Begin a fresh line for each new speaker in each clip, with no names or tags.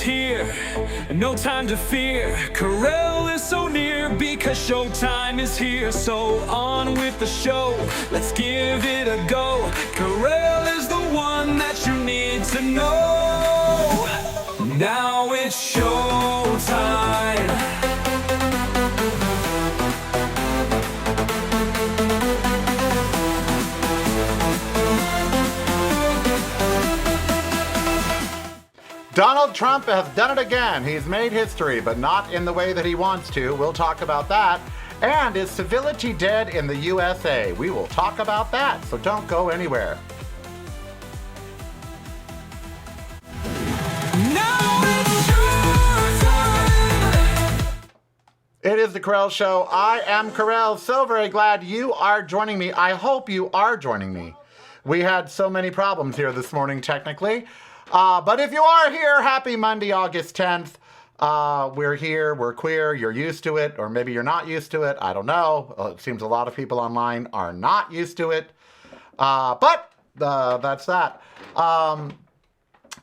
Here, no time to fear. Karel is so near because showtime is here. So on with the show, let's give it a go. Karel is the one that you need to know. Now it's showtime.
Donald Trump has done it again. He's made history, but not in the way that he wants to. We'll talk about that. And is civility dead in the USA? We will talk about that, so don't go anywhere.
Now it's showtime.
It is the Karel Show. I am Karel. So very glad you are joining me. I hope you are joining me. We had so many problems here this morning, technically. But if you are here, happy Monday, August 10th. We're here, we're queer, you're used to it, or maybe you're not used to it. I don't know. It seems a lot of people online are not used to it. But that's that.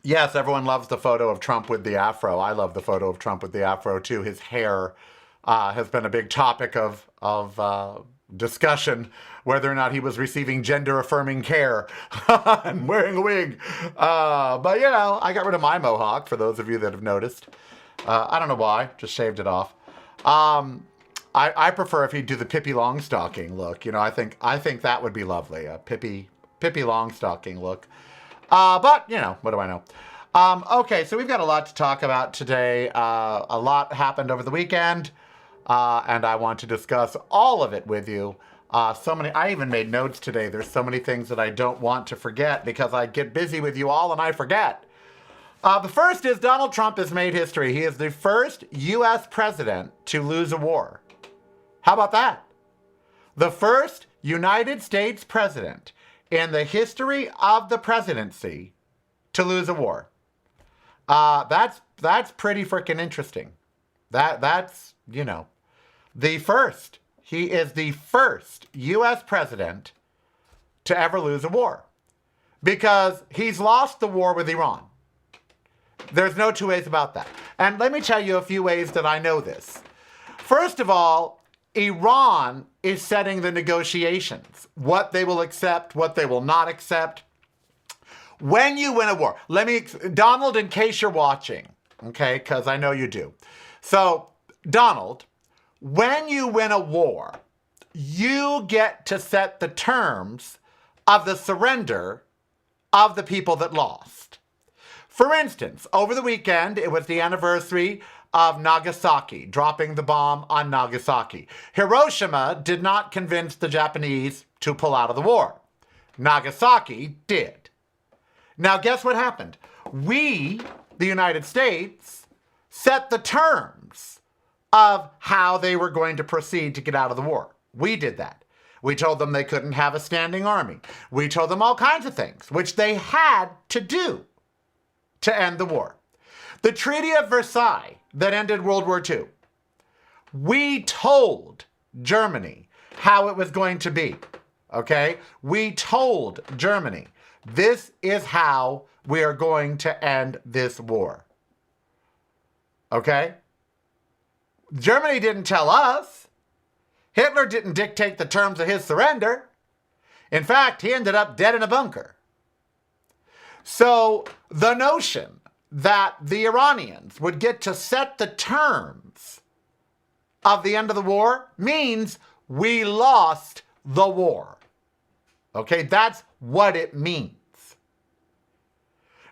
Yes, everyone loves the photo of Trump with the afro. I love the photo of Trump with the afro, too. His hair has been a big topic of discussion, whether or not he was receiving gender-affirming care and wearing a wig. But, you know, I got rid of my mohawk, for those of you that have noticed. I don't know why, just shaved it off. I prefer if he'd do the Pippi Longstocking look. You know, I think that would be lovely, a Pippi Longstocking look. But, you know, what do I know? Okay, so we've got a lot to talk about today. A lot happened over the weekend. And I want to discuss all of it with you. I even made notes today. There's so many things that I don't want to forget because I get busy with you all and I forget. The first is Donald Trump has made history. He is the first U.S. president to lose a war. How about that? The first United States president in the history of the presidency to lose a war. That's pretty freaking interesting. That's, you know, the first. He is the first U.S. president to ever lose a war because he's lost the war with Iran. There's no two ways about that. And let me tell you a few ways that I know this. First of all, Iran is setting the negotiations, what they will accept, what they will not accept. When you win a war, Donald, in case you're watching, okay, because I know you do. So, Donald, when you win a war, you get to set the terms of the surrender of the people that lost. For instance, over the weekend, it was the anniversary of Nagasaki, dropping the bomb on Nagasaki. Hiroshima did not convince the Japanese to pull out of the war. Nagasaki did. Now, guess what happened? We, the United States, set the terms of how they were going to proceed to get out of the war. We did that. We told them they couldn't have a standing army. We told them all kinds of things, which they had to do to end the war. The Treaty of Versailles that ended World War II. We told Germany how it was going to be, okay? We told Germany, this is how we are going to end this war, okay? Germany didn't tell us. Hitler didn't dictate the terms of his surrender. In fact, he ended up dead in a bunker. So the notion that the Iranians would get to set the terms of the end of the war means we lost the war. Okay, that's what it means.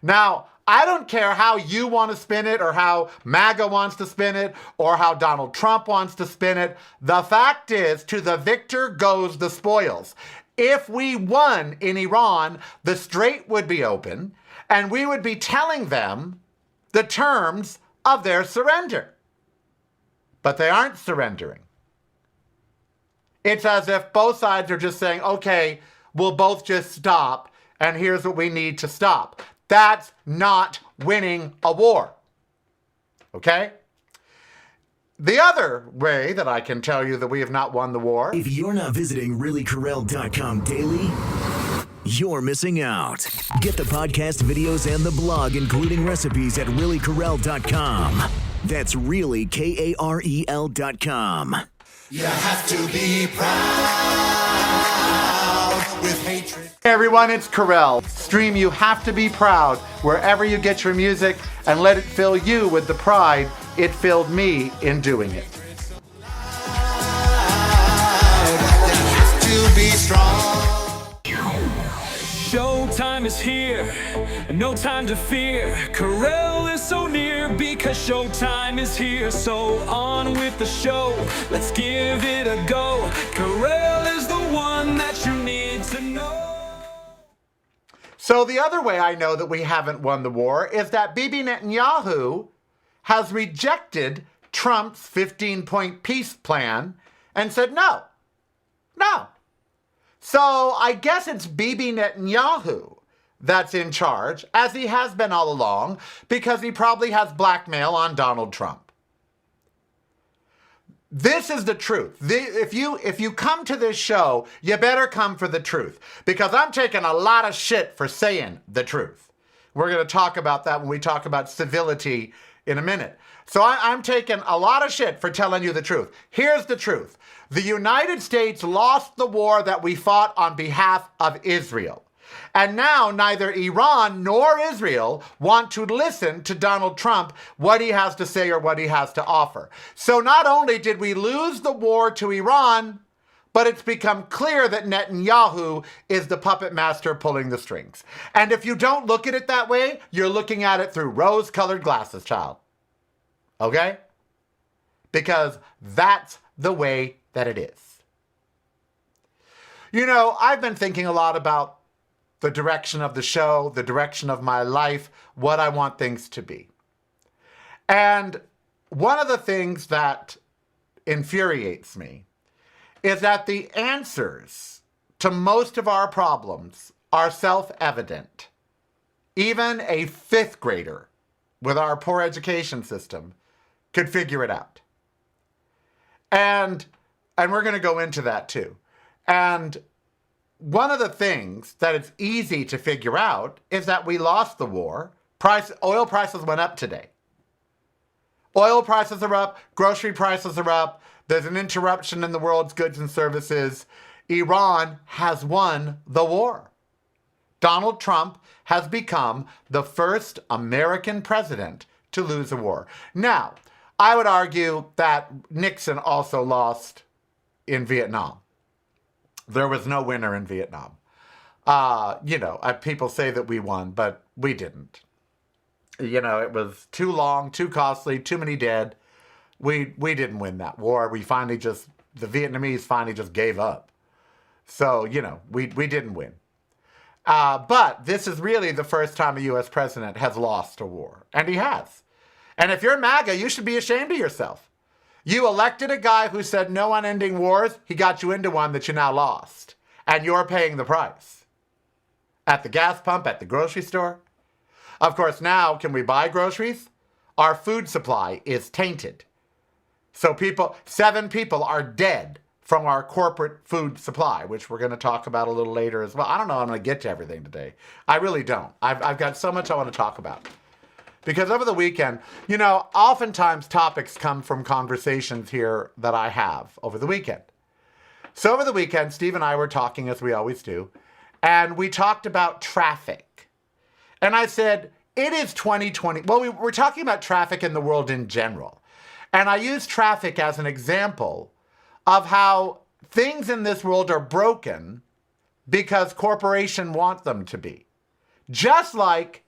Now, I don't care how you want to spin it or how MAGA wants to spin it or how Donald Trump wants to spin it. The fact is, to the victor goes the spoils. If we won in Iran, the strait would be open and we would be telling them the terms of their surrender. But they aren't surrendering. It's as if both sides are just saying, okay, we'll both just stop and here's what we need to stop. That's not winning a war. Okay? The other way that I can tell you that we have not won the war.
If you're not visiting reallykarel.com daily, you're missing out. Get the podcast videos and the blog, including recipes at reallykarel.com. That's really KAREL.com.
You have to be proud with hatred.
Hey everyone, it's Karel. Stream You Have to Be Proud wherever you get your music and let it fill you with the pride it filled me in doing it.
To be strong.
Showtime is here, no time to fear. Karel is so near because showtime is here. So on with the show, let's give it a go. Karel is the one that you need to know.
So the other way I know that we haven't won the war is that Bibi Netanyahu has rejected Trump's 15-point peace plan and said no. So I guess it's Bibi Netanyahu that's in charge, as he has been all along, because he probably has blackmail on Donald Trump. This is the truth. If you come to this show, you better come for the truth, because I'm taking a lot of shit for saying the truth. We're going to talk about that when we talk about civility in a minute. So I'm taking a lot of shit for telling you the truth. Here's the truth. The United States lost the war that we fought on behalf of Israel. And now neither Iran nor Israel want to listen to Donald Trump, what he has to say or what he has to offer. So not only did we lose the war to Iran, but it's become clear that Netanyahu is the puppet master pulling the strings. And if you don't look at it that way, you're looking at it through rose-colored glasses, child. Okay? Because that's the way that it is. You know, I've been thinking a lot about the direction of the show, the direction of my life, what I want things to be. And one of the things that infuriates me is that the answers to most of our problems are self-evident. Even a fifth grader with our poor education system could figure it out. And we're going to go into that too. And one of the things that it's easy to figure out is that we lost the war. Oil prices went up today. Oil prices are up. Grocery prices are up. There's an interruption in the world's goods and services. Iran has won the war. Donald Trump has become the first American president to lose a war. Now, I would argue that Nixon also lost in Vietnam. There was no winner in Vietnam. People say that we won, but we didn't. You know, it was too long, too costly, too many dead. We didn't win that war. The Vietnamese finally just gave up. So, we didn't win. But this is really the first time a U.S. president has lost a war. And he has. And if you're MAGA, you should be ashamed of yourself. You elected a guy who said no unending wars. He got you into one that you now lost. And you're paying the price. At the gas pump, at the grocery store. Of course, now, can we buy groceries? Our food supply is tainted. So 7 people are dead from our corporate food supply, which we're going to talk about a little later as well. I don't know if I'm going to get to everything today. I really don't. I've got so much I want to talk about. Because over the weekend, oftentimes topics come from conversations here that I have over the weekend. So over the weekend, Steve and I were talking, as we always do, and we talked about traffic. And I said, it is 2020. Well, we're talking about traffic in the world in general. And I used traffic as an example of how things in this world are broken because corporations want them to be. Just like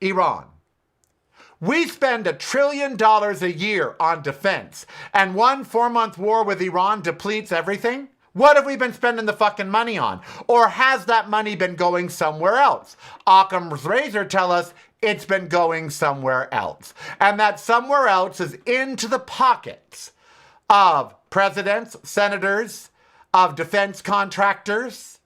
Iran. We spend $1 trillion a year on defense, and one 4-month war with Iran depletes everything? What have we been spending the fucking money on? Or has that money been going somewhere else? Occam's razor tell us it's been going somewhere else. And that somewhere else is into the pockets of presidents, senators, of defense contractors,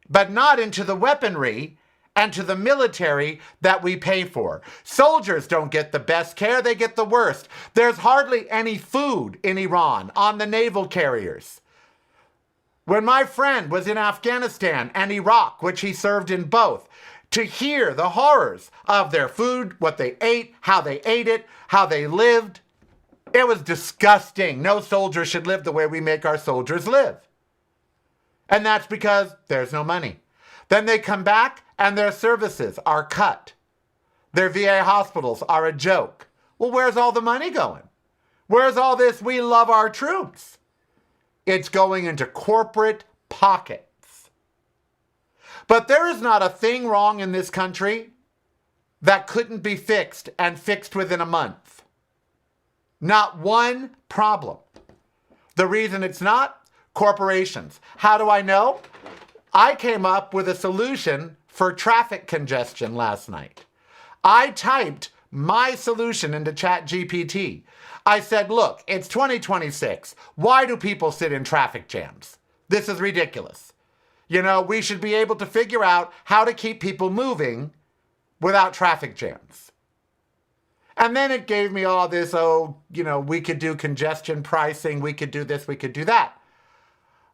but not into the weaponry and to the military that we pay for. Soldiers don't get the best care, they get the worst. There's hardly any food in Iran on the naval carriers. When my friend was in Afghanistan and Iraq, which he served in both, to hear the horrors of their food, what they ate, how they ate it, how they lived, it was disgusting. No soldier should live the way we make our soldiers live. And that's because there's no money. Then they come back and their services are cut. Their VA hospitals are a joke. Well, where's all the money going? Where's all this "we love our troops"? It's going into corporate pockets. But there is not a thing wrong in this country that couldn't be fixed and fixed within a month. Not one problem. The reason it's not? Corporations. How do I know? I came up with a solution for traffic congestion last night. I typed my solution into ChatGPT. I said, look, it's 2026. Why do people sit in traffic jams? This is ridiculous. You know, we should be able to figure out how to keep people moving without traffic jams. And then it gave me all this, we could do congestion pricing, we could do this, we could do that.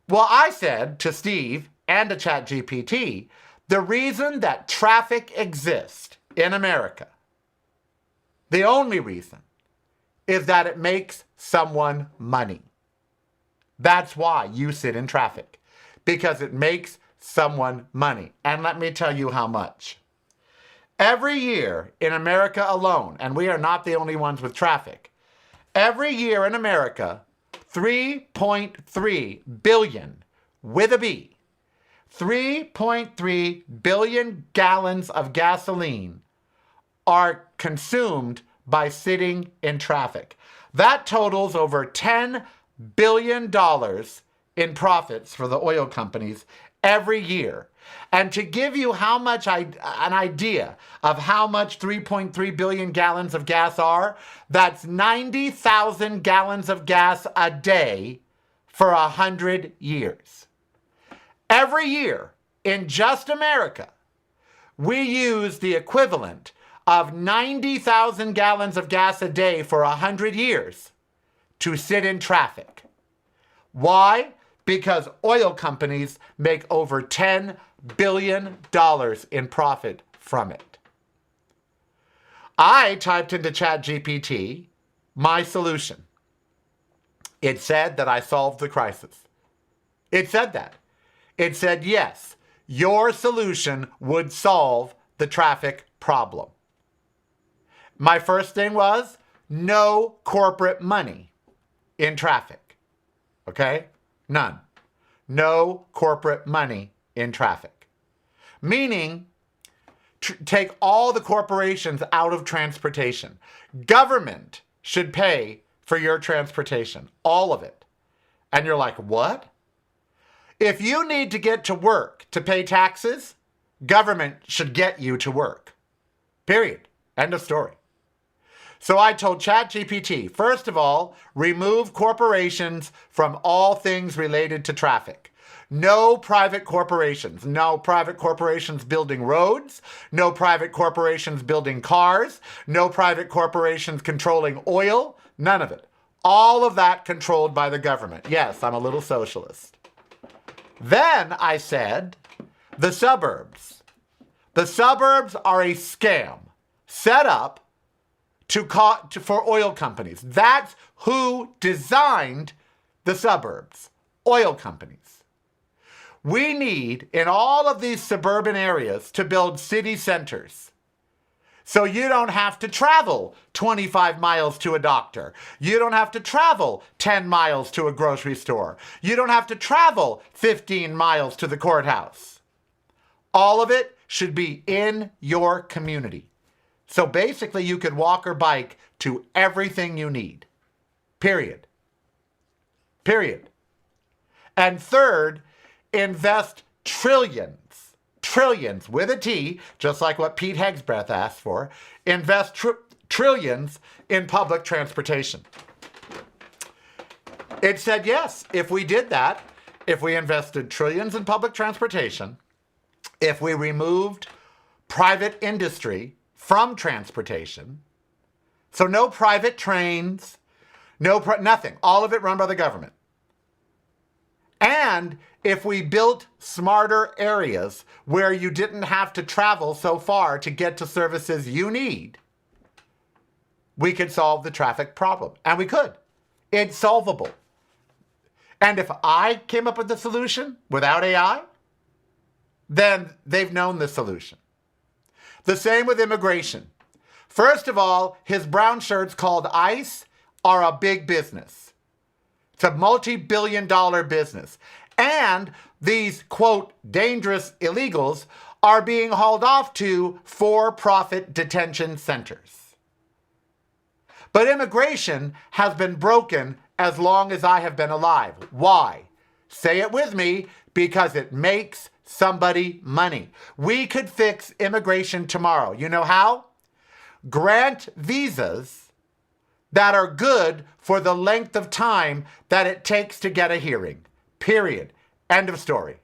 Well, I said to Steve and to ChatGPT, the reason that traffic exists in America, the only reason, is that it makes someone money. That's why you sit in traffic, because it makes someone money. And let me tell you how much. Every year in America alone, and we are not the only ones with traffic, every year in America, 3.3 billion, with a B, 3.3 billion gallons of gasoline are consumed by sitting in traffic. That totals over $10 billion in profits for the oil companies every year. And to give you how much an idea of how much 3.3 billion gallons of gas are, that's 90,000 gallons of gas a day for 100 years. Every year in just America, we use the equivalent of 90,000 gallons of gas a day for 100 years to sit in traffic. Why? Because oil companies make over $10 billion in profit from it. I typed into ChatGPT my solution. It said that I solved the crisis. It said that. It said, yes, your solution would solve the traffic problem. My first thing was no corporate money in traffic. Okay? None. No corporate money in traffic. Meaning, take all the corporations out of transportation. Government should pay for your transportation. All of it. And you're like, what? If you need to get to work to pay taxes, government should get you to work. Period. End of story. So I told ChatGPT, first of all, remove corporations from all things related to traffic. No private corporations. No private corporations building roads. No private corporations building cars. No private corporations controlling oil. None of it. All of that controlled by the government. Yes, I'm a little socialist. Then I said, the suburbs. The suburbs are a scam set up for oil companies. That's who designed the suburbs. Oil companies. We need, in all of these suburban areas, to build city centers. So you don't have to travel 25 miles to a doctor. You don't have to travel 10 miles to a grocery store. You don't have to travel 15 miles to the courthouse. All of it should be in your community. So basically, you could walk or bike to everything you need. Period. Period. And third, invest trillions with a T, just like what Pete Hegsbreth asked for, invest trillions in public transportation. It said, yes, if we did that, if we invested trillions in public transportation, if we removed private industry from transportation, so no private trains, nothing, all of it run by the government. And if we built smarter areas where you didn't have to travel so far to get to services you need, we could solve the traffic problem. And we could. It's solvable. And if I came up with the solution without AI, then they've known the solution. The same with immigration. First of all, his brown shirts called ICE are a big business. It's a multi-billion-dollar business. And these, quote, dangerous illegals are being hauled off to for-profit detention centers. But immigration has been broken as long as I have been alive. Why? Say it with me, because it makes somebody money. We could fix immigration tomorrow. You know how? Grant visas that are good for the length of time that it takes to get a hearing. Period. End of story.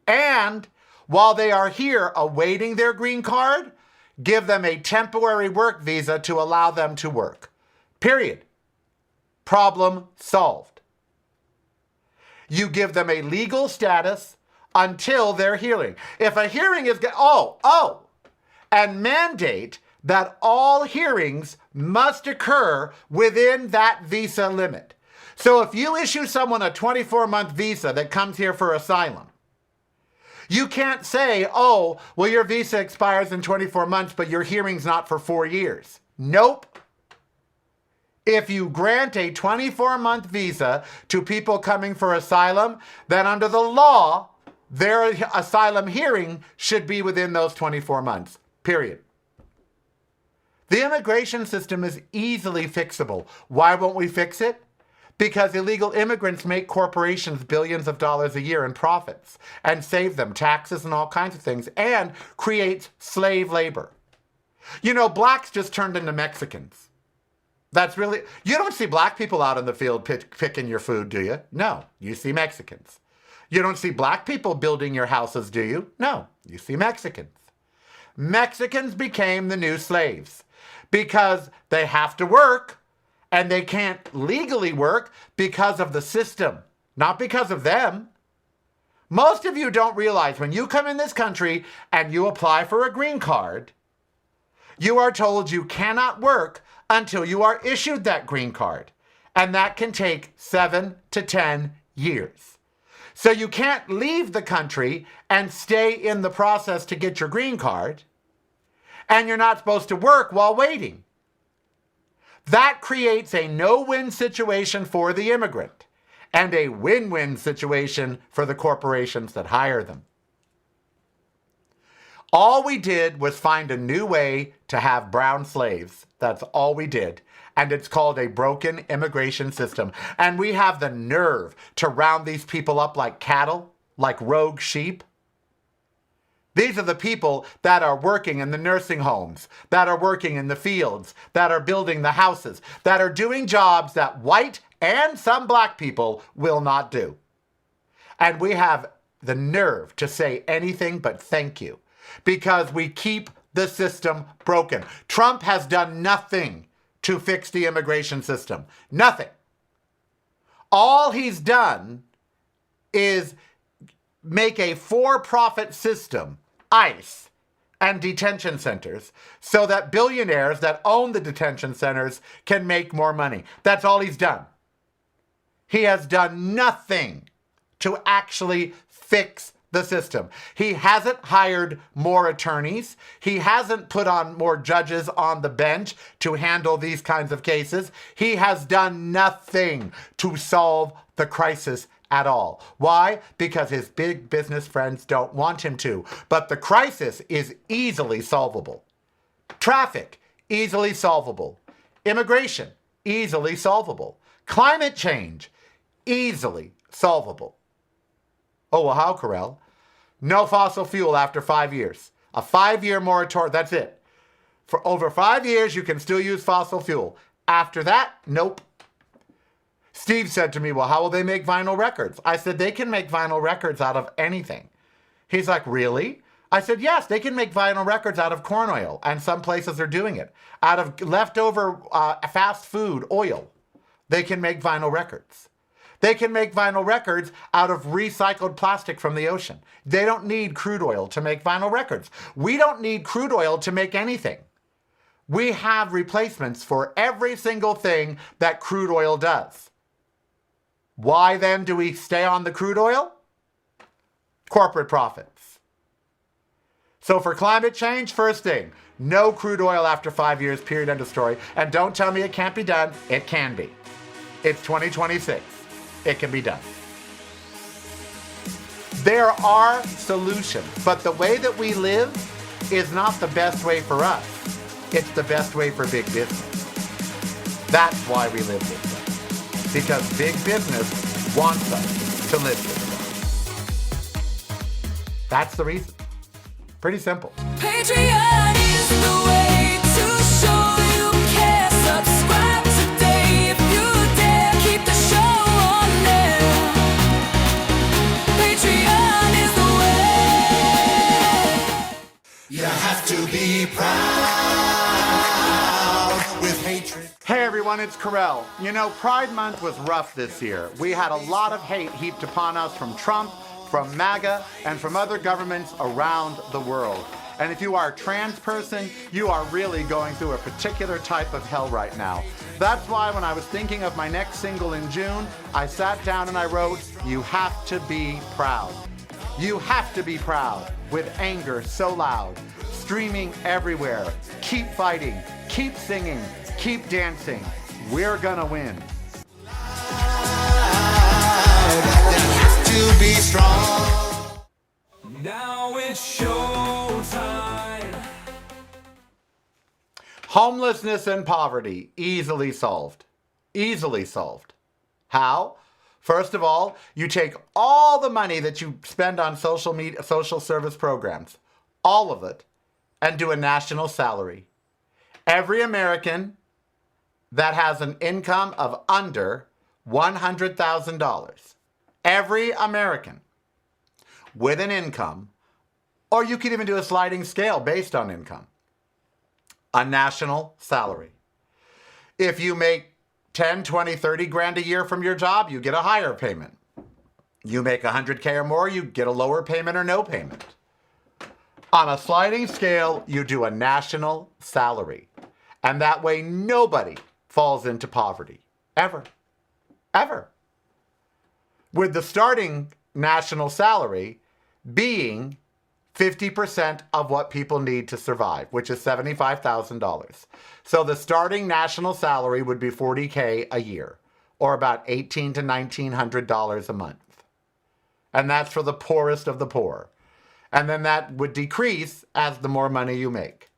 And while they are here awaiting their green card, give them a temporary work visa to allow them to work. Period. Problem solved. You give them a legal status until their hearing. If a hearing is, and mandate that all hearings must occur within that visa limit. So if you issue someone a 24-month visa that comes here for asylum, you can't say, oh, well, your visa expires in 24 months, but your hearing's not for 4 years. Nope. If you grant a 24-month visa to people coming for asylum, then under the law, their asylum hearing should be within those 24 months, period. The immigration system is easily fixable. Why won't we fix it? Because illegal immigrants make corporations billions of dollars a year in profits and save them taxes and all kinds of things and creates slave labor. You know, blacks just turned into Mexicans. That's really, you don't see black people out in the field picking your food, do you? No, you see Mexicans. You don't see black people building your houses, do you? No, you see Mexicans. Mexicans became the new slaves because they have to work and they can't legally work because of the system, not because of them. Most of you don't realize when you come in this country and you apply for a green card, you are told you cannot work until you are issued that green card. And that can take 7 to 10 years. So you can't leave the country and stay in the process to get your green card. And you're not supposed to work while waiting. That creates a no-win situation for the immigrant and a win-win situation for the corporations that hire them. All we did was find a new way to have brown slaves. That's all we did. And it's called a broken immigration system. And we have the nerve to round these people up like cattle, like rogue sheep. These are the people that are working in the nursing homes, that are working in the fields, that are building the houses, that are doing jobs that white and some black people will not do. And we have the nerve to say anything but thank you because we keep the system broken. Trump has done nothing to fix the immigration system. Nothing. All he's done is make a for-profit system, ICE, and detention centers, so that billionaires that own the detention centers can make more money. That's all he's done. He has done nothing to actually fix the system. He hasn't hired more attorneys. He hasn't put on more judges on the bench to handle these kinds of cases. He has done nothing to solve the crisis at all. Why? Because his big business friends don't want him to. But the crisis is easily solvable. Traffic, easily solvable. Immigration, easily solvable. Climate change, easily solvable. Oh, well, how, Karel? No fossil fuel after 5 years. A 5-year moratorium, that's it. For over 5 years, you can still use fossil fuel. After that, nope. Steve said to me, well, how will they make vinyl records? I said, they can make vinyl records out of anything. He's like, really? I said, yes, they can make vinyl records out of corn oil, and some places are doing it. Out of leftover fast food oil, they can make vinyl records. They can make vinyl records out of recycled plastic from the ocean. They don't need crude oil to make vinyl records. We don't need crude oil to make anything. We have replacements for every single thing that crude oil does. Why then do we stay on the crude oil? Corporate profits. So for climate change, first thing, no crude oil after 5 years, period, end of story. And don't tell me it can't be done. It can be. It's 2026. It can be done. There are solutions, but the way that we live is not the best way for us. It's the best way for big business. That's why we live this way. Because big business wants us to live this way. That's the reason. Pretty simple.
Patreon is the way to show you care. Subscribe today if you dare. Keep the show on there. Patreon is the way.
You have to be proud with hatred.
Hey everyone, it's Karel. You know, Pride Month was rough this year. We had a lot of hate heaped upon us from Trump, from MAGA, and from other governments around the world. And if you are a trans person, you are really going through a particular type of hell right now. That's why when I was thinking of my next single in June, I sat down and I wrote, "You have to be proud." You have to be proud, with anger so loud, streaming everywhere. Keep fighting, keep singing, keep dancing. We're gonna win.
You have to be strong.
Now it's showtime.
Homelessness and poverty, easily solved. Easily solved. How? First of all, you take all the money that you spend on social service programs, all of it, and do a national salary. Every American that has an income of under $100,000, every American with an income, or you could even do a sliding scale based on income, a national salary. If you make 10, 20, 30 grand a year from your job, you get a higher payment. You make 100K or more, you get a lower payment or no payment. On a sliding scale, you do a national salary. And that way nobody falls into poverty. Ever. Ever. With the starting national salary being 50% of what people need to survive, which is $75,000. So the starting national salary would be $40K a year, or about $1,800 to $1,900 a month. And that's for the poorest of the poor. And then that would decrease as the more money you make.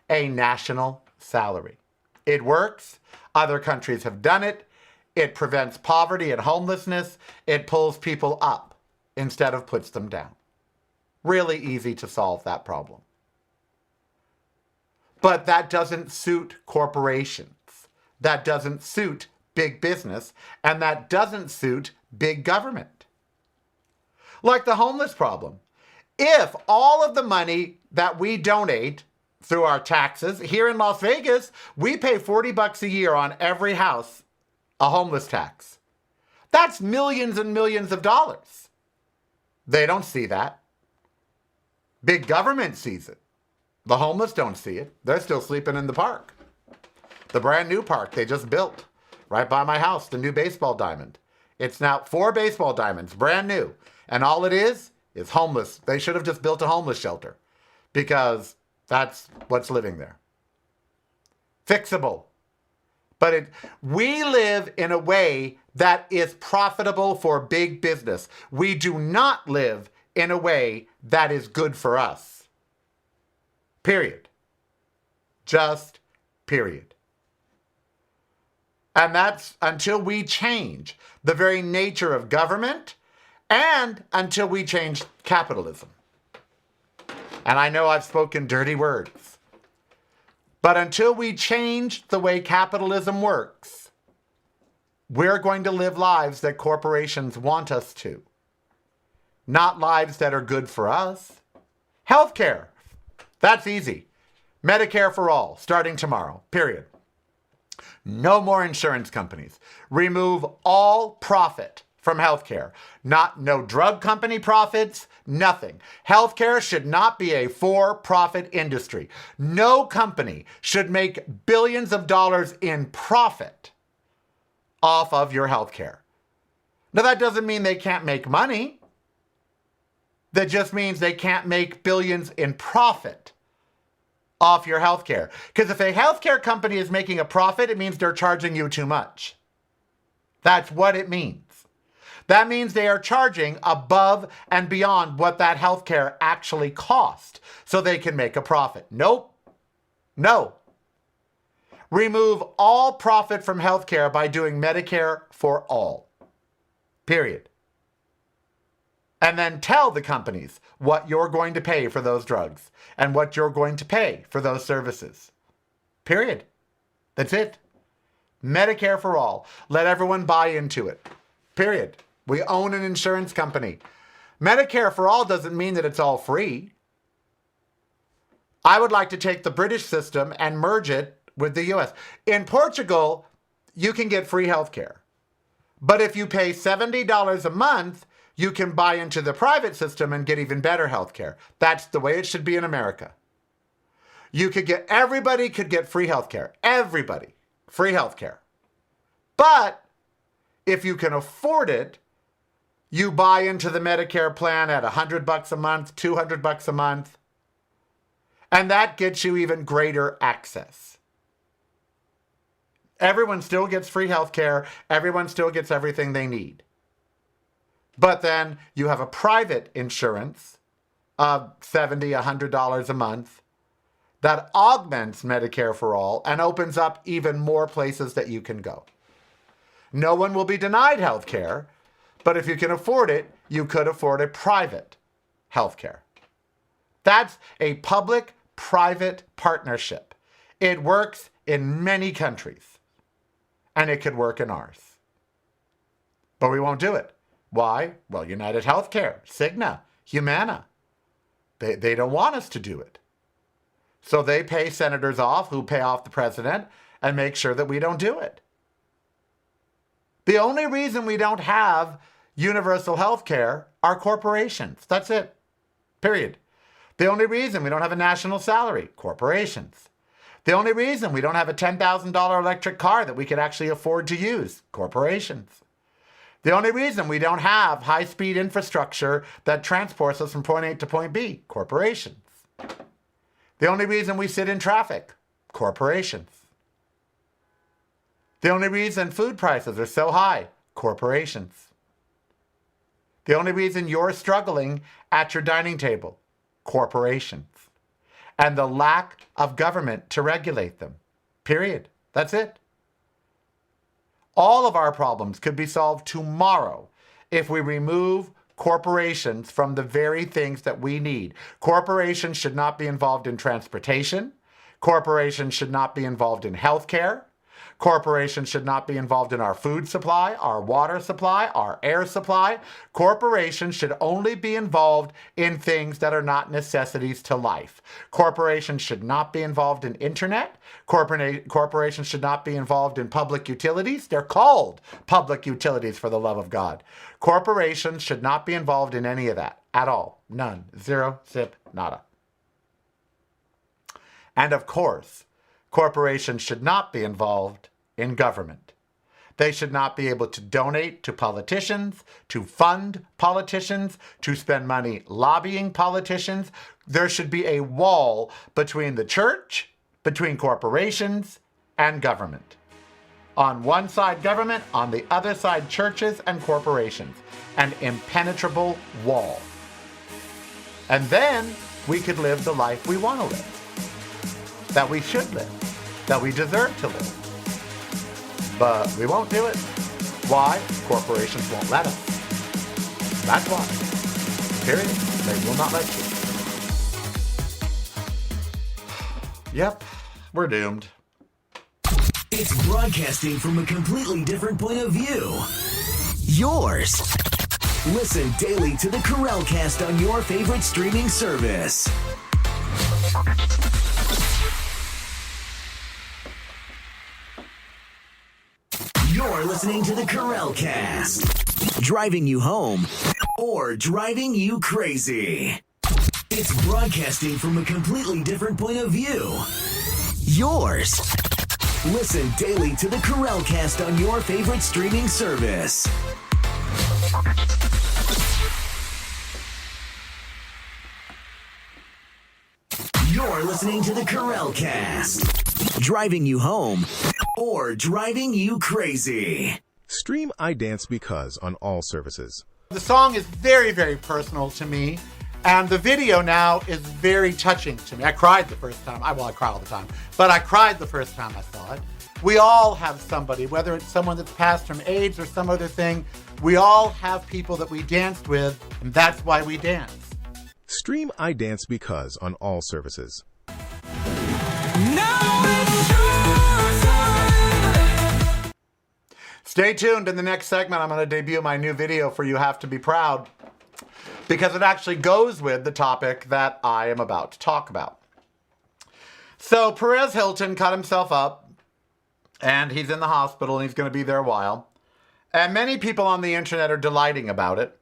A national salary. It works. Other countries have done it. It prevents poverty and homelessness. It pulls people up instead of puts them down. Really easy to solve that problem. But that doesn't suit corporations. That doesn't suit big business. And that doesn't suit big government. Like the homeless problem. If all of the money that we donate through our taxes, here in Las Vegas, we pay $40 a year on every house, a homeless tax. That's millions and millions of dollars. They don't see that. Big government sees it. The homeless don't see it. They're still sleeping in the park. The brand new park they just built right by my house, the new baseball diamond. It's now 4 baseball diamonds, brand new. And all it is homeless. They should have just built a homeless shelter because that's what's living there. Fixable. But we live in a way that is profitable for big business. We do not live in a way that is good for us. Period. Just period. And that's until we change the very nature of government and until we change capitalism. And I know I've spoken dirty words. But until we change the way capitalism works, we're going to live lives that corporations want us to. Not lives that are good for us. Healthcare. That's easy. Medicare for all, starting tomorrow, period. No more insurance companies. Remove all profit from healthcare. No drug company profits, nothing. Healthcare should not be a for-profit industry. No company should make billions of dollars in profit off of your healthcare. Now, that doesn't mean they can't make money. That just means they can't make billions in profit off your healthcare. Because if a healthcare company is making a profit, it means they're charging you too much. That's what it means. That means they are charging above and beyond what that healthcare actually cost so they can make a profit. Nope. No. Remove all profit from healthcare by doing Medicare for all. Period. And then tell the companies what you're going to pay for those drugs and what you're going to pay for those services. Period. That's it. Medicare for all. Let everyone buy into it. Period. We own an insurance company. Medicare for all doesn't mean that it's all free. I would like to take the British system and merge it with the US. In Portugal, you can get free healthcare. But if you pay $70 a month, you can buy into the private system and get even better healthcare. That's the way it should be in America. Everybody could get free healthcare. Everybody. Free healthcare. But if you can afford it, you buy into the Medicare plan at $100 a month, $200 a month, and that gets you even greater access. Everyone still gets free healthcare. Everyone still gets everything they need. But then you have a private insurance of $70, $100 a month that augments Medicare for all and opens up even more places that you can go. No one will be denied health care, but if you can afford it, you could afford a private health care. That's a public-private partnership. It works in many countries, and it could work in ours. But we won't do it. Why? Well, United Healthcare, Cigna, Humana. They don't want us to do it. So they pay senators off who pay off the president and make sure that we don't do it. The only reason we don't have universal health care are corporations. That's it. Period. The only reason we don't have a national salary, corporations. The only reason we don't have a $10,000 electric car that we could actually afford to use, corporations. The only reason we don't have high-speed infrastructure that transports us from point A to point B, corporations. The only reason we sit in traffic, corporations. The only reason food prices are so high, corporations. The only reason you're struggling at your dining table, corporations. And the lack of government to regulate them, period. That's it. All of our problems could be solved tomorrow if we remove corporations from the very things that we need. Corporations should not be involved in transportation. Corporations should not be involved in healthcare. Corporations should not be involved in our food supply, our water supply, our air supply. Corporations should only be involved in things that are not necessities to life. Corporations should not be involved in internet. Corporations should not be involved in public utilities. They're called public utilities, for the love of God. Corporations should not be involved in any of that at all. None. Zero, zip, nada. And of course, corporations should not be involved in government. They should not be able to donate to politicians, to fund politicians, to spend money lobbying politicians. There should be a wall between the church, between corporations, and government. On one side, government, on the other side, churches and corporations. An impenetrable wall. And then we could live the life we want to live, that we should live, that we deserve to live. But we won't do it. Why? Corporations won't let us. That's why. Period. They will not let you. Yep, we're doomed.
It's broadcasting from a completely different point of view. Yours. Listen daily to the Karel Cast on your favorite streaming service. You're listening to the Karel Cast. Driving you home or driving you crazy. It's broadcasting from a completely different point of view. Yours. Listen daily to the Karel Cast on your favorite streaming service. You're listening to the Karel Cast. Driving you home or driving you crazy.
Stream I Dance Because on all services.
The song is very, very personal to me, and the video now is very touching to me. I cried the first time. I cry all the time, but I cried the first time I saw it. We all have somebody, whether it's someone that's passed from AIDS or some other thing, we all have people that we danced with, and that's why we dance.
Stream I Dance Because on all services.
Now it's your turn.
Stay tuned. In the next segment, I'm going to debut my new video for You Have to Be Proud, because it actually goes with the topic that I am about to talk about. So Perez Hilton cut himself up, and he's in the hospital, and he's going to be there a while. And many people on the internet are delighting about it,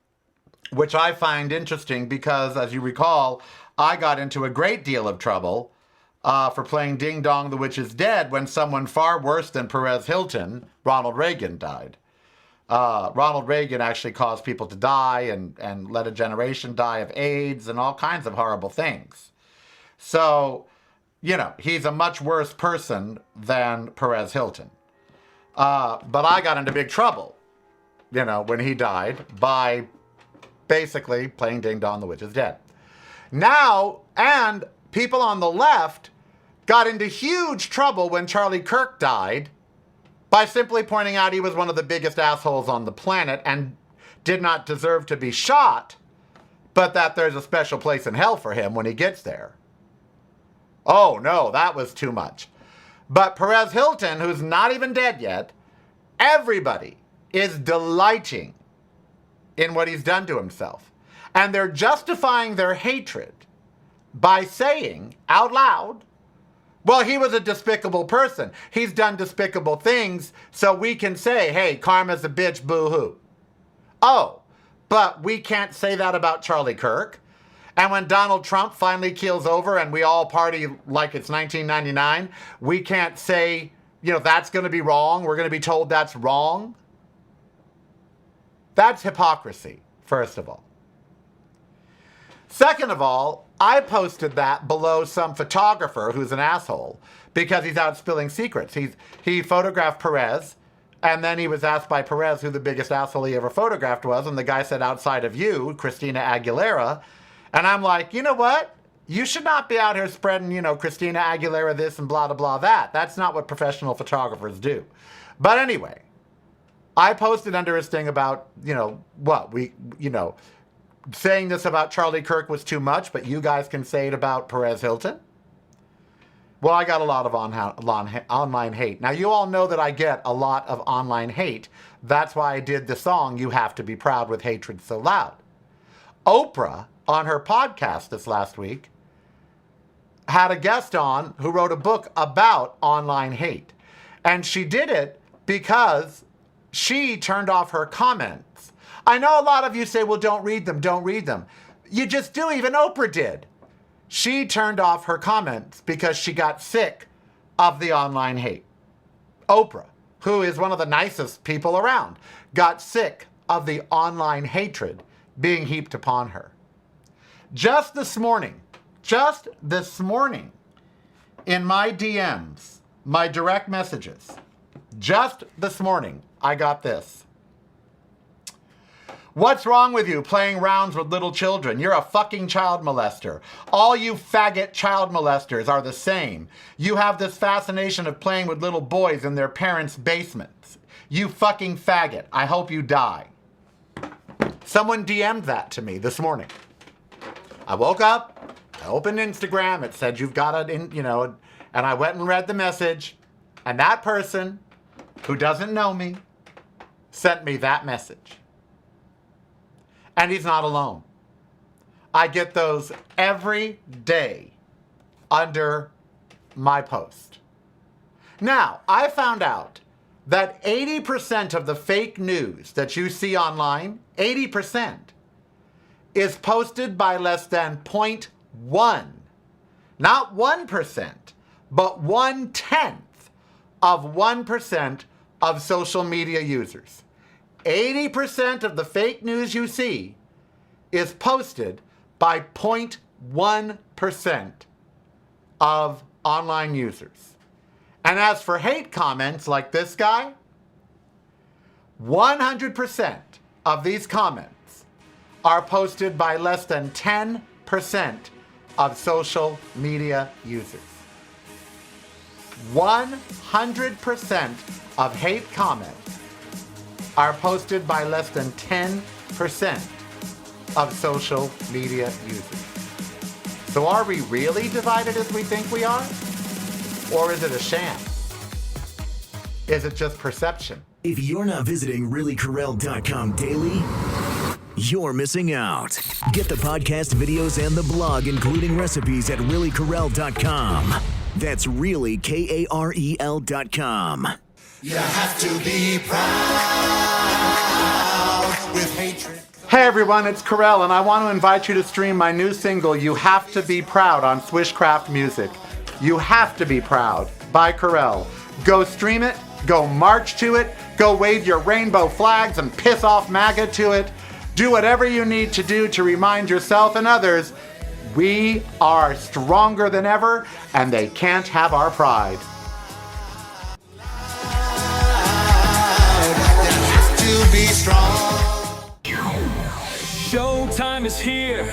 which I find interesting because, as you recall, I got into a great deal of trouble for playing Ding Dong, the Witch is Dead when someone far worse than Perez Hilton, Ronald Reagan, died. Ronald Reagan actually caused people to die and let a generation die of AIDS and all kinds of horrible things. So, you know, he's a much worse person than Perez Hilton. But I got into big trouble, you know, when he died by basically playing Ding Dong, the Witch is Dead. Now, and people on the left got into huge trouble when Charlie Kirk died by simply pointing out he was one of the biggest assholes on the planet and did not deserve to be shot, but that there's a special place in hell for him when he gets there. Oh no, that was too much. But Perez Hilton, who's not even dead yet, everybody is delighting in what he's done to himself. And they're justifying their hatred by saying out loud, well, he was a despicable person. He's done despicable things, so we can say, hey, karma's a bitch, boo-hoo. Oh, but we can't say that about Charlie Kirk. And when Donald Trump finally keels over and we all party like it's 1999, we can't say, you know, that's going to be wrong. We're going to be told that's wrong. That's hypocrisy, first of all. Second of all, I posted that below some photographer who's an asshole because he's out spilling secrets. He photographed Perez, and then he was asked by Perez who the biggest asshole he ever photographed was, and the guy said, outside of you, Christina Aguilera. And I'm like, you know what? You should not be out here spreading, you know, Christina Aguilera this and blah, blah, blah, that. That's not what professional photographers do. But anyway, I posted under his thing about, you know, saying this about Charlie Kirk was too much, but you guys can say it about Perez Hilton. Well, I got a lot of online hate. Now, you all know that I get a lot of online hate. That's why I did the song, You Have to Be Proud with Hatred So Loud. Oprah, on her podcast this last week, had a guest on who wrote a book about online hate. And she did it because she turned off her comments. I know a lot of you say, well, don't read them, don't read them. You just do, even Oprah did. She turned off her comments because she got sick of the online hate. Oprah, who is one of the nicest people around, got sick of the online hatred being heaped upon her. Just this morning, in my DMs, my direct messages, just this morning, I got this. What's wrong with you playing rounds with little children? You're a fucking child molester. All you faggot child molesters are the same. You have this fascination of playing with little boys in their parents' basements. You fucking faggot. I hope you die. Someone DM'd that to me this morning. I woke up, I opened Instagram, it said you've got it in, you know, and I went and read the message, and that person, who doesn't know me, sent me that message. And he's not alone. I get those every day under my post. Now, I found out that 80% of the fake news that you see online, 80%, is posted by less than 0.1, not 1%, but 1/10 of 1% of social media users. 80% of the fake news you see is posted by 0.1% of online users. And as for hate comments like this guy, 100% of these comments are posted by less than 10% of social media users. 100% of hate comments are posted by less than 10% of social media users. So are we really divided as we think we are? Or is it a sham? Is it just perception?
If you're not visiting reallykarel.com daily, you're missing out. Get the podcast, videos, and the blog, including recipes at reallykarel.com. That's really KAREL.com.
You have to be proud with hatred.
Hey everyone, it's Karel, and I want to invite you to stream my new single, You Have to Be Proud, on Swishcraft Music. You Have to Be Proud by Karel. Go stream it, go march to it, go wave your rainbow flags and piss off MAGA to it. Do whatever you need to do to remind yourself and others we are stronger than ever and they can't have our pride.
You have to be strong.
Showtime is here,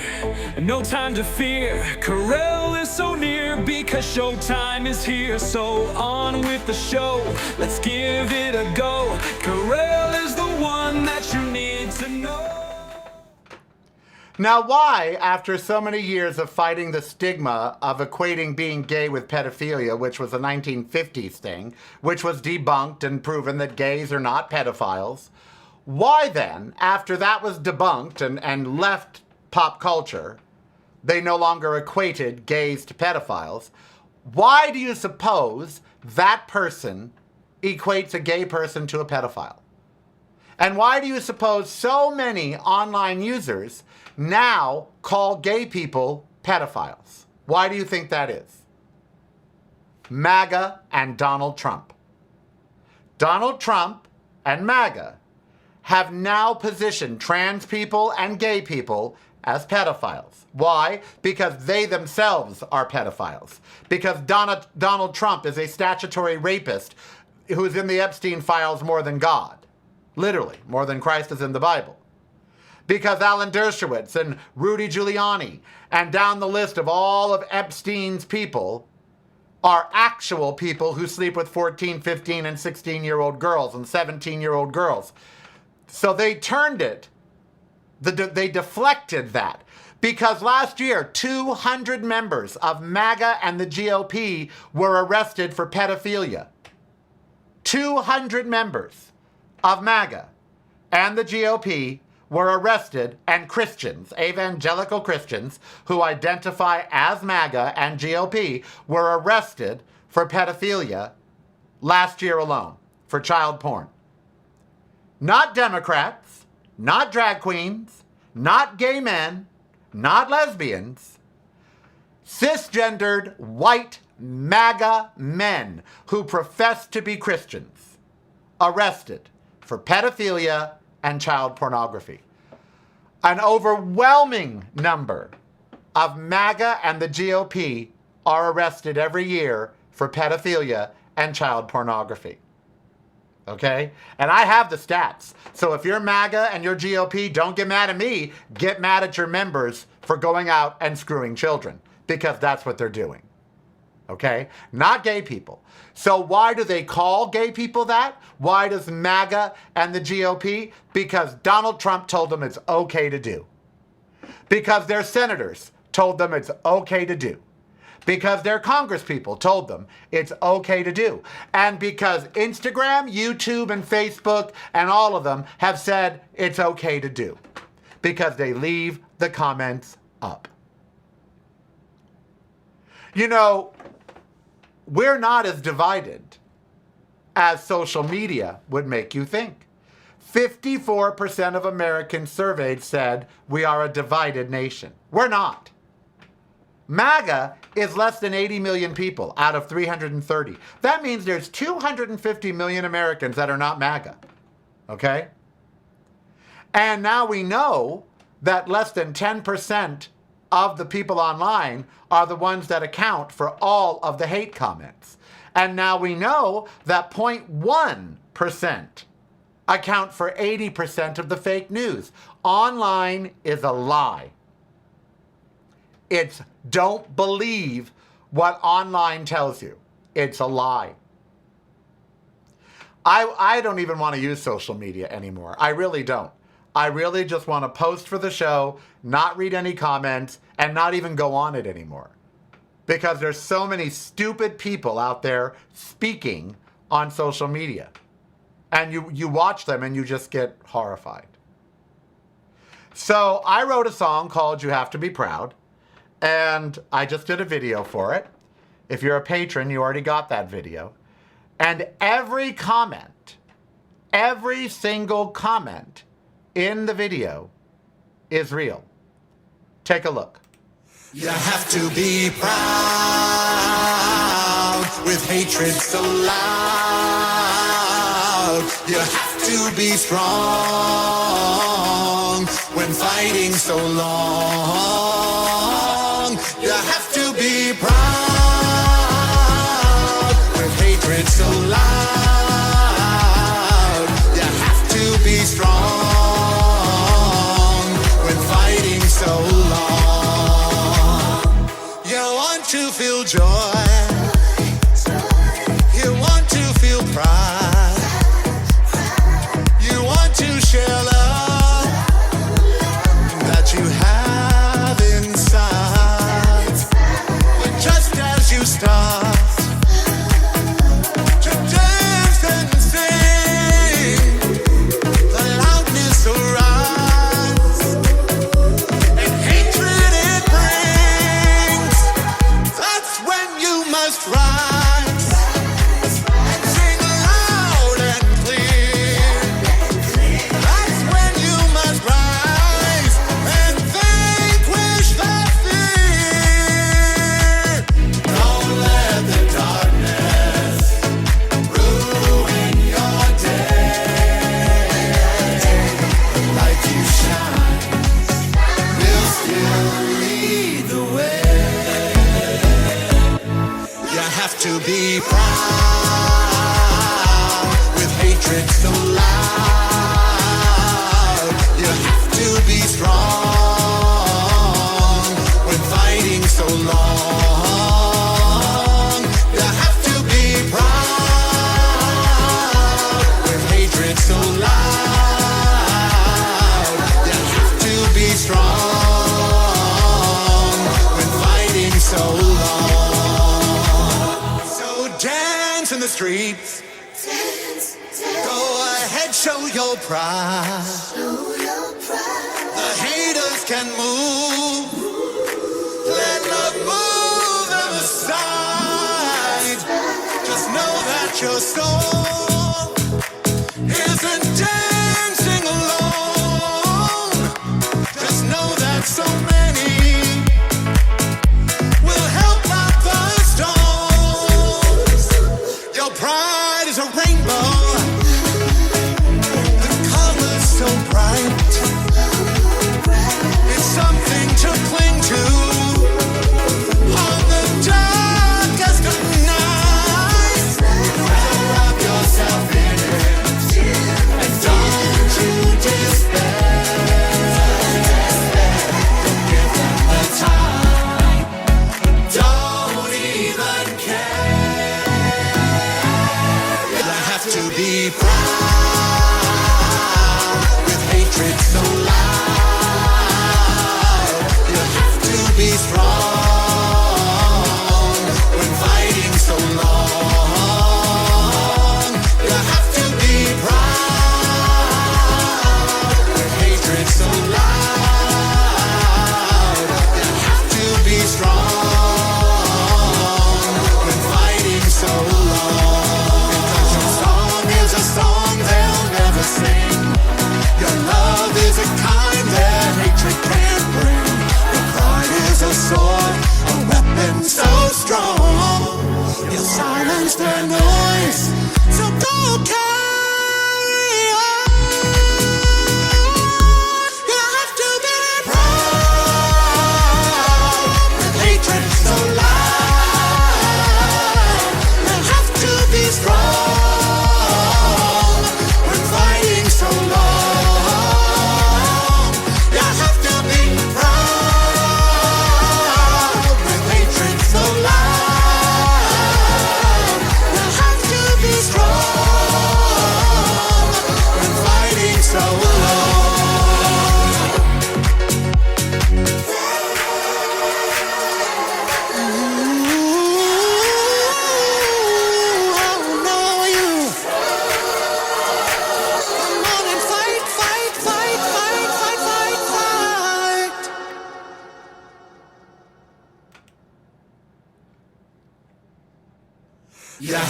no time to fear. Karel is so near because showtime is here. So on with the show, let's give it a go. Karel is the one that you need to know.
Now why, after so many years of fighting the stigma of equating being gay with pedophilia, which was a 1950s thing, which was debunked and proven that gays are not pedophiles, why then, after that was debunked and left pop culture, they no longer equated gays to pedophiles, why do you suppose that person equates a gay person to a pedophile? And why do you suppose so many online users now call gay people pedophiles? Why do you think that is? MAGA and Donald Trump. Donald Trump and MAGA have now positioned trans people and gay people as pedophiles. Why? Because they themselves are pedophiles. Because Donald Trump is a statutory rapist who's in the Epstein files more than God. Literally, more than Christ is in the Bible. Because Alan Dershowitz and Rudy Giuliani and down the list of all of Epstein's people are actual people who sleep with 14, 15, and 16-year-old girls and 17-year-old girls. So they turned it, they deflected that. Because last year, 200 members of MAGA and the GOP were arrested for pedophilia. 200 members of MAGA and the GOP were arrested, and Christians, evangelical Christians, who identify as MAGA and GOP, were arrested for pedophilia last year alone, for child porn. Not Democrats, not drag queens, not gay men, not lesbians, cisgendered white MAGA men who profess to be Christians, arrested for pedophilia and child pornography. An overwhelming number of MAGA and the GOP are arrested every year for pedophilia and child pornography. Okay? And I have the stats. So if you're MAGA and you're GOP, don't get mad at me. Get mad at your members for going out and screwing children, because that's what they're doing. Okay? Not gay people. So why do they call gay people that? Why does MAGA and the GOP? Because Donald Trump told them it's okay to do. Because their senators told them it's okay to do. Because their congresspeople told them it's okay to do. And because Instagram, YouTube, and Facebook, and all of them have said it's okay to do. Because they leave the comments up. You know, we're not as divided as social media would make you think. 54% of Americans surveyed said we are a divided nation. We're not. MAGA is less than 80 million people out of 330. That means there's 250 million Americans that are not MAGA. Okay? And now we know that less than 10% of the people online are the ones that account for all of the hate comments. And now we know that 0.1% account for 80% of the fake news. Online is a lie. It's don't believe what online tells you. It's a lie. I don't even want to use social media anymore. I really don't. I really just want to post for the show, not read any comments, and not even go on it anymore. Because there's so many stupid people out there speaking on social media. And you watch them and you just get horrified. So I wrote a song called You Have to Be Proud. And I just did a video for it. If you're a patron, you already got that video. And every comment, every single comment in the video is real. Take a look.
You have to be proud with hatred so loud. You have to be strong when fighting so long. You have to be proud with hatred so loud. You have to be strong when fighting so long. You want to feel joy. You want to feel pride. You want to share love that you have inside. But just as you start to dance and sing, the loudness arise and hatred it brings. That's when you must rise and sing loud and clear. That's when you must rise and vanquish that fear. Don't let the darkness ruin your day. The light you shine will still lead the way. You have to be proud with hatred so loud. You have to be strong when fighting so long. You have to be proud with hatred so loud. You have to be strong when fighting so long. So dance in the streets. Go ahead, show your pride. The haters can move. Let love move them aside. Just know that your soul isn't dancing alone. Just know that so many will help out the storms. Your pride is a rainbow. The color's so bright. It's something to cling to on the darkest of nights. Wrap yourself in it and don't you despair. Don't give them the time. Don't even care. You have to be proud with hatred so loud. You have to be strong when fighting so long. You have to be proud with hatred so loud. You have to be strong when fighting so long. Because your soul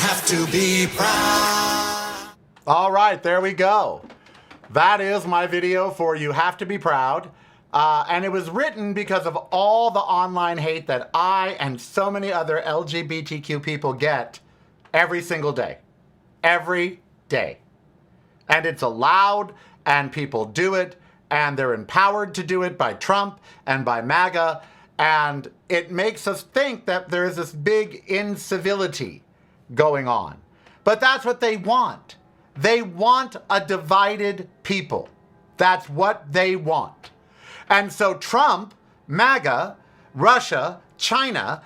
have to be proud.
All right, there we go. That is my video for You Have to Be Proud. And it was written because of all the online hate that I and so many other LGBTQ people get every single day. Every day. And it's allowed, and people do it, and they're empowered to do it by Trump and by MAGA. And it makes us think that there is this big incivility going on. But that's what they want. They want a divided people. That's what they want. And so Trump, MAGA, Russia, China,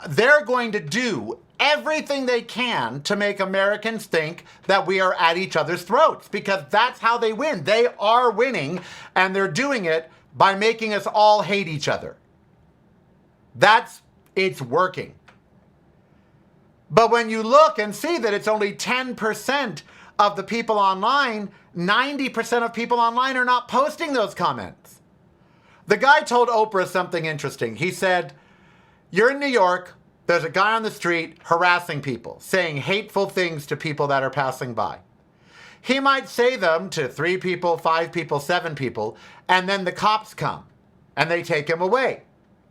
they're going to do everything they can to make Americans think that we are at each other's throats, because that's how they win. They are winning, and they're doing it by making us all hate each other. It's working. But when you look and see that it's only 10% of the people online, 90% of people online are not posting those comments. The guy told Oprah something interesting. He said, you're in New York, there's a guy on the street harassing people, saying hateful things to people that are passing by. He might say them to 3 people, 5 people, 7 people, and then the cops come and they take him away.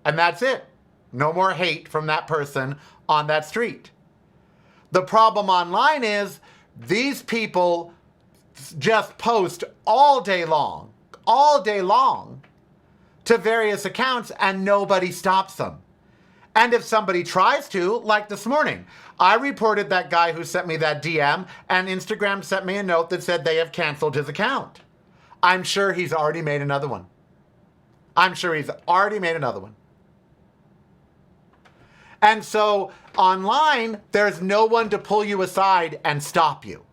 And that's it. No more hate from that person on that street. The problem online is these people just post all day long to various accounts, and nobody stops them. And if somebody tries to, like this morning, I reported that guy who sent me that DM, and Instagram sent me a note that said they have canceled his account. I'm sure he's already made another one. And so online, there's no one to pull you aside and stop you.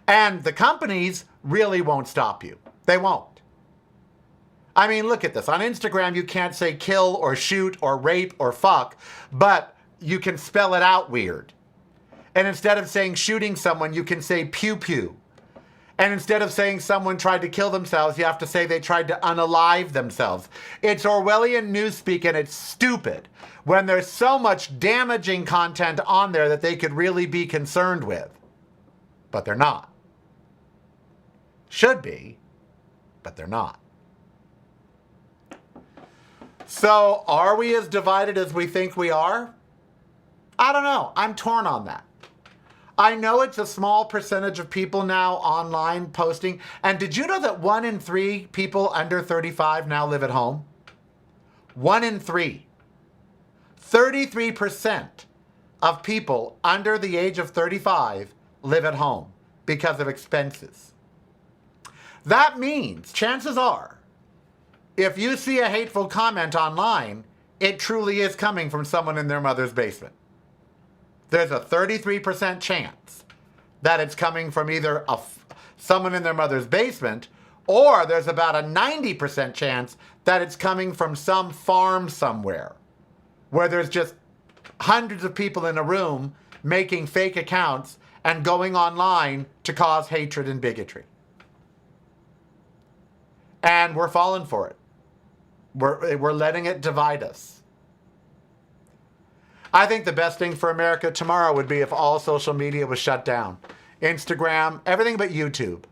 And the companies really won't stop you. They won't. I mean, look at this. On Instagram, you can't say kill or shoot or rape or fuck, but you can spell it out weird. And instead of saying shooting someone, you can say pew pew. And instead of saying someone tried to kill themselves, you have to say they tried to unalive themselves. It's Orwellian newspeak, and it's stupid when there's so much damaging content on there that they could really be concerned with. But they're not. Should be, but they're not. So, are we as divided as we think we are? I don't know. I'm torn on that. I know it's a small percentage of people now online posting. And did you know that 1 in 3 people under 35 now live at home? 1 in 3. 33% of people under the age of 35 live at home because of expenses. That means, chances are, if you see a hateful comment online, it truly is coming from someone in their mother's basement. There's a 33% chance that it's coming from either someone in their mother's basement, or there's about a 90% chance that it's coming from some farm somewhere where there's just hundreds of people in a room making fake accounts and going online to cause hatred and bigotry. And we're falling for it. We're letting it divide us. I think the best thing for America tomorrow would be if all social media was shut down. Instagram, everything but YouTube.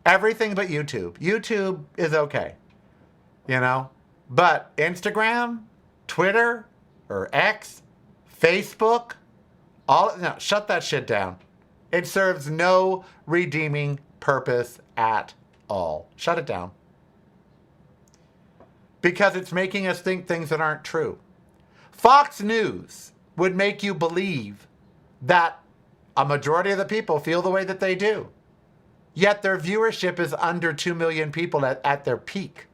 Everything but YouTube. YouTube is okay, you know? But Instagram, Twitter, or X, Facebook, no, shut that shit down. It serves no redeeming purpose at all. Shut it down. Because it's making us think things that aren't true. Fox News would make you believe that a majority of the people feel the way that they do. Yet their viewership is under 2 million people at their peak.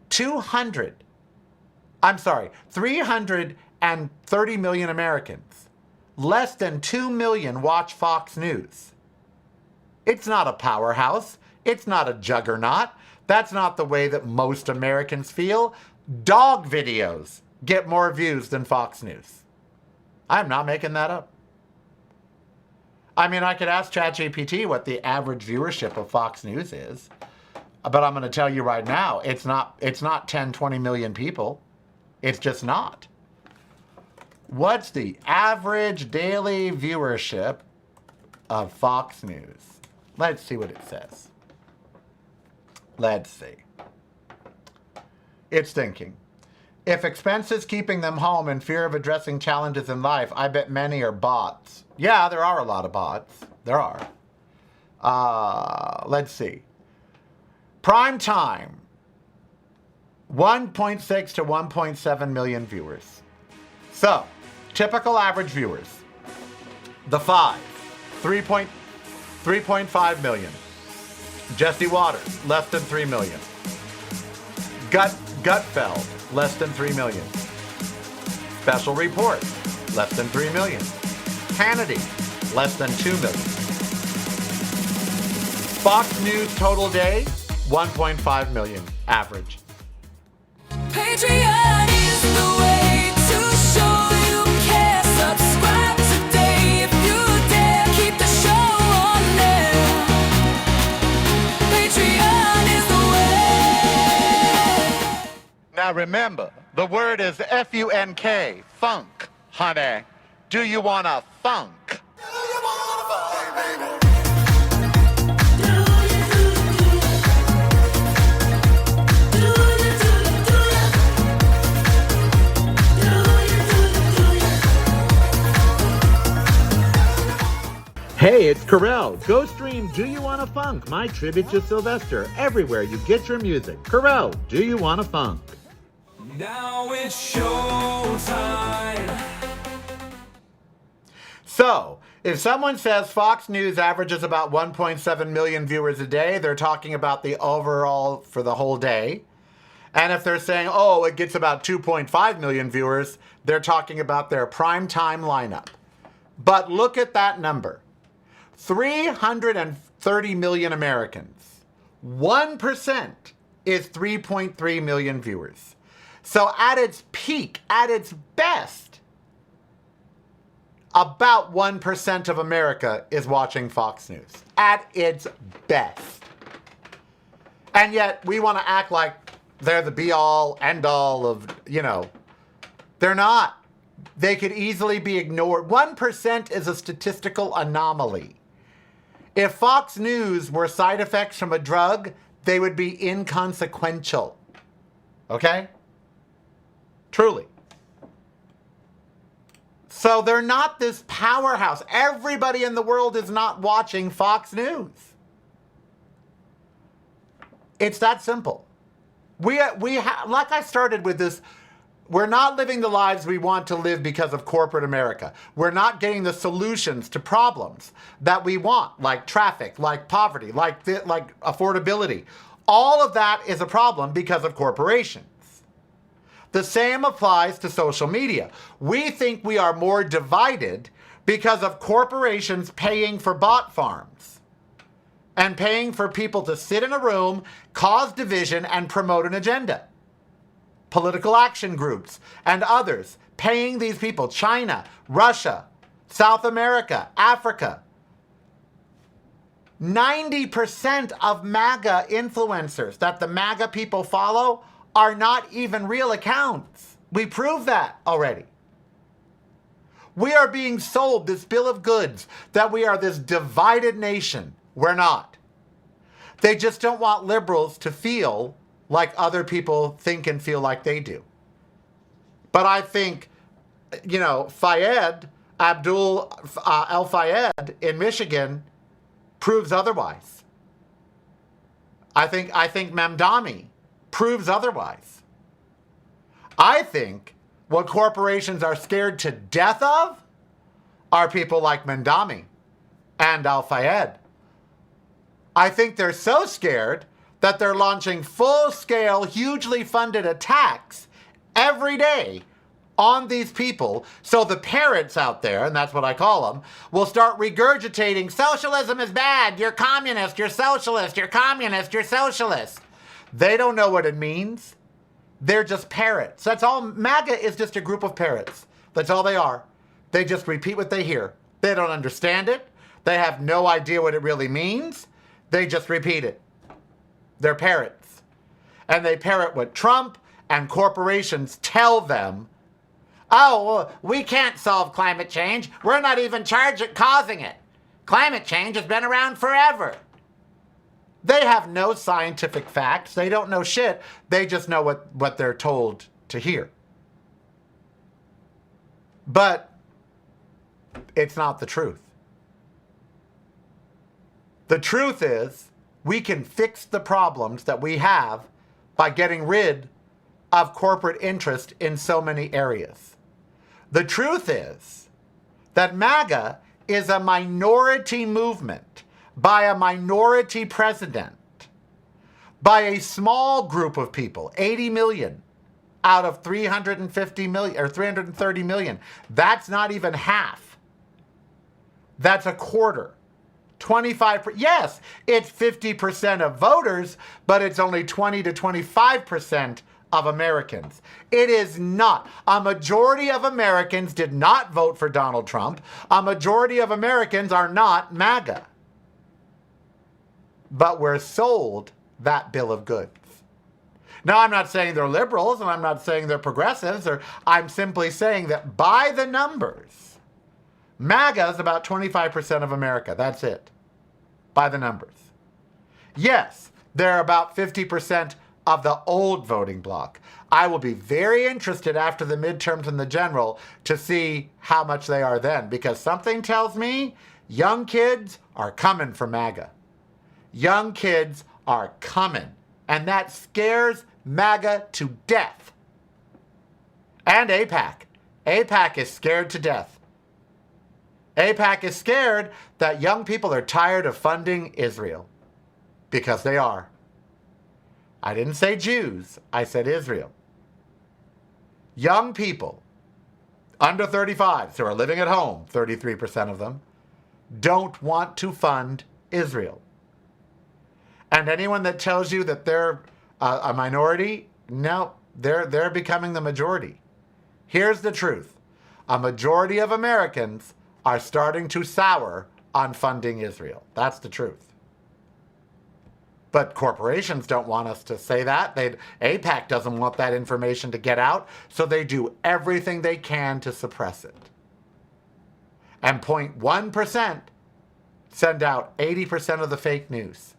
330 million Americans. Less than 2 million watch Fox News. It's not a powerhouse. It's not a juggernaut. That's not the way that most Americans feel. Dog videos get more views than Fox News. I'm not making that up. I mean, I could ask ChatGPT what the average viewership of Fox News is, but I'm going to tell you right now, it's not 10, 20 million people. It's just not. What's the average daily viewership of Fox News? Let's see what it says. Let's see. It's thinking. If expenses keeping them home and fear of addressing challenges in life, I bet many are bots. Yeah, there are a lot of bots. There are. Let's see. Prime time. 1.6 to 1.7 million viewers. So, typical average viewers. The Five, 3.5 million. Jesse Waters, less than 3 million. Gutfeld, less than 3 million. Special Report, less than 3 million. Hannity, less than 2 million. Fox News total day, 1.5 million average.
Patreon is the way to show you care. Subscribe today if you dare. Keep the show on there. Patreon is the way.
Now remember, the word is F-U-N-K, funk, honey. Do you want a funk?
Hey, it's Karel. Go stream Do You Wanna Funk, my tribute to Sylvester, everywhere you get your music. Karel, Do You Wanna Funk?
Now it's showtime.
So, if someone says Fox News averages about 1.7 million viewers a day, they're talking about the overall for the whole day. And if they're saying, oh, it gets about 2.5 million viewers, they're talking about their prime time lineup. But look at that number. 330 million Americans. 1% is 3.3 million viewers. So at its peak, at its best, about 1% of America is watching Fox News. At its best. And yet we want to act like they're the be-all, end-all of, they're not. They could easily be ignored. 1% is a statistical anomaly. If Fox News were side effects from a drug, they would be inconsequential. Okay? Truly. So they're not this powerhouse. Everybody in the world is not watching Fox News. It's that simple. Like I started with this, we're not living the lives we want to live because of corporate America. We're not getting the solutions to problems that we want, like traffic, like poverty, like affordability. All of that is a problem because of corporations. The same applies to social media. We think we are more divided because of corporations paying for bot farms and paying for people to sit in a room, cause division, and promote an agenda. Political action groups and others paying these people, China, Russia, South America, Africa. 90% of MAGA influencers that the MAGA people follow are not even real accounts. We proved that already. We are being sold this bill of goods that we are this divided nation. We're not. They just don't want liberals to feel like other people think and feel like they do. But I think, Fayed, Abdul El-Fayed in Michigan proves otherwise. I think Mamdani proves otherwise. I think what corporations are scared to death of are people like Mamdani and El-Fayed. I think they're so scared that they're launching full-scale, hugely funded attacks every day on these people, so the parrots out there, and that's what I call them, will start regurgitating, socialism is bad, you're communist, you're socialist, you're communist, you're socialist. They don't know what it means. They're just parrots. That's all. MAGA is just a group of parrots. That's all they are. They just repeat what they hear. They don't understand it. They have no idea what it really means. They just repeat it. They're parrots. And they parrot what Trump and corporations tell them Oh, well, we can't solve climate change. We're not even charged at causing it. Climate change has been around forever. They have no scientific facts. They don't know shit. They just know what they're told to hear. But it's not the truth. The truth is, we can fix the problems that we have by getting rid of corporate interest in so many areas. The truth is that MAGA is a minority movement by a minority president, by a small group of people, 80 million out of 350 million or 330 million. That's not even half. That's a quarter. 25%. Yes, it's 50% of voters, but it's only 20 to 25% of Americans. It is not. A majority of Americans did not vote for Donald Trump. A majority of Americans are not MAGA. But we're sold that bill of goods. Now, I'm not saying they're liberals, and I'm not saying they're progressives, or I'm simply saying that by the numbers, MAGA is about 25% of America. That's it. By the numbers. Yes, they're about 50% of the old voting bloc. I will be very interested after the midterms and the general to see how much they are then, because something tells me young kids are coming for MAGA. Young kids are coming, and that scares MAGA to death. And AIPAC. AIPAC is scared to death. AIPAC is scared that young people are tired of funding Israel, because they are. I didn't say Jews, I said Israel. Young people under 35 who are living at home, 33% of them, don't want to fund Israel. And anyone that tells you that they're a minority, no, they're becoming the majority. Here's the truth. A majority of Americans are starting to sour on funding Israel. That's the truth. But corporations don't want us to say that. AIPAC doesn't want that information to get out, so they do everything they can to suppress it. And 0.1% send out 80% of the fake news.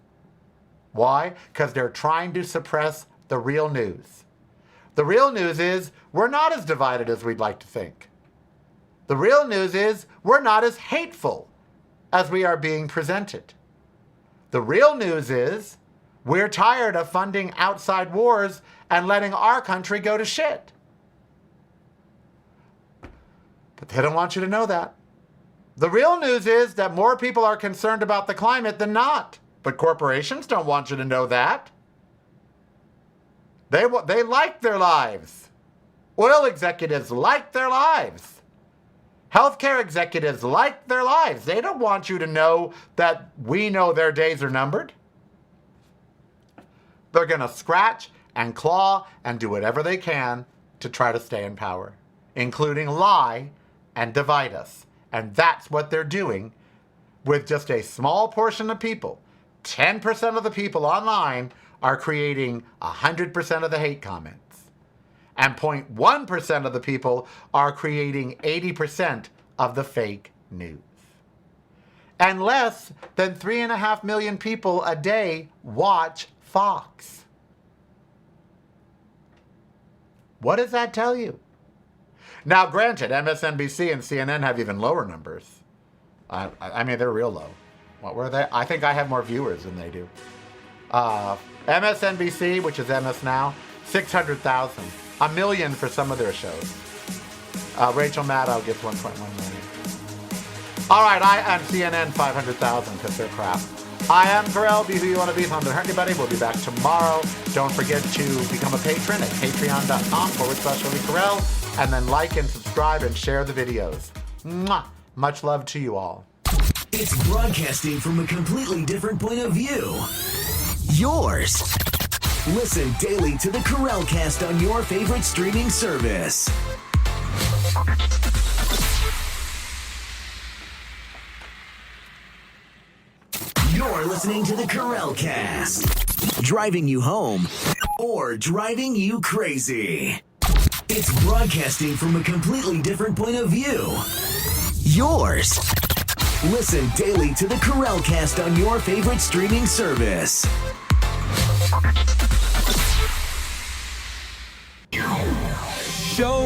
Why? Because they're trying to suppress the real news. The real news is we're not as divided as we'd like to think. The real news is we're not as hateful as we are being presented. The real news is we're tired of funding outside wars and letting our country go to shit. But they don't want you to know that. The real news is that more people are concerned about the climate than not. But corporations don't want you to know that. They like their lives. Oil executives like their lives. Healthcare executives like their lives. They don't want you to know that we know their days are numbered. They're going to scratch and claw and do whatever they can to try to stay in power, including lie and divide us. And that's what they're doing with just a small portion of people. 10% of the people online are creating 100% of the hate comments. And 0.1% of the people are creating 80% of the fake news. And less than 3.5 million people a day watch Fox. What does that tell you? Now, granted, MSNBC and CNN have even lower numbers. I mean, they're real low. What were they? I think I have more viewers than they do. MSNBC, which is MS Now, 600,000. 1 million for some of their shows. Rachel Maddow gets 1.1 million. All right, I am CNN 500,000 because they're crap. I am Karel. Be who you want to be. If I'm going to hurt anybody, we'll be back tomorrow. Don't forget to become a patron at patreon.com/Karel. And then like and subscribe and share the videos. Mwah. Much love to you all.
It's broadcasting from a completely different point of view. Yours. Listen daily to the Karel Cast on your favorite streaming service. You're listening to the Karel Cast. Driving you home or driving you crazy. It's broadcasting from a completely different point of view. Yours. Listen daily to the Karel Cast on your favorite streaming service.
Show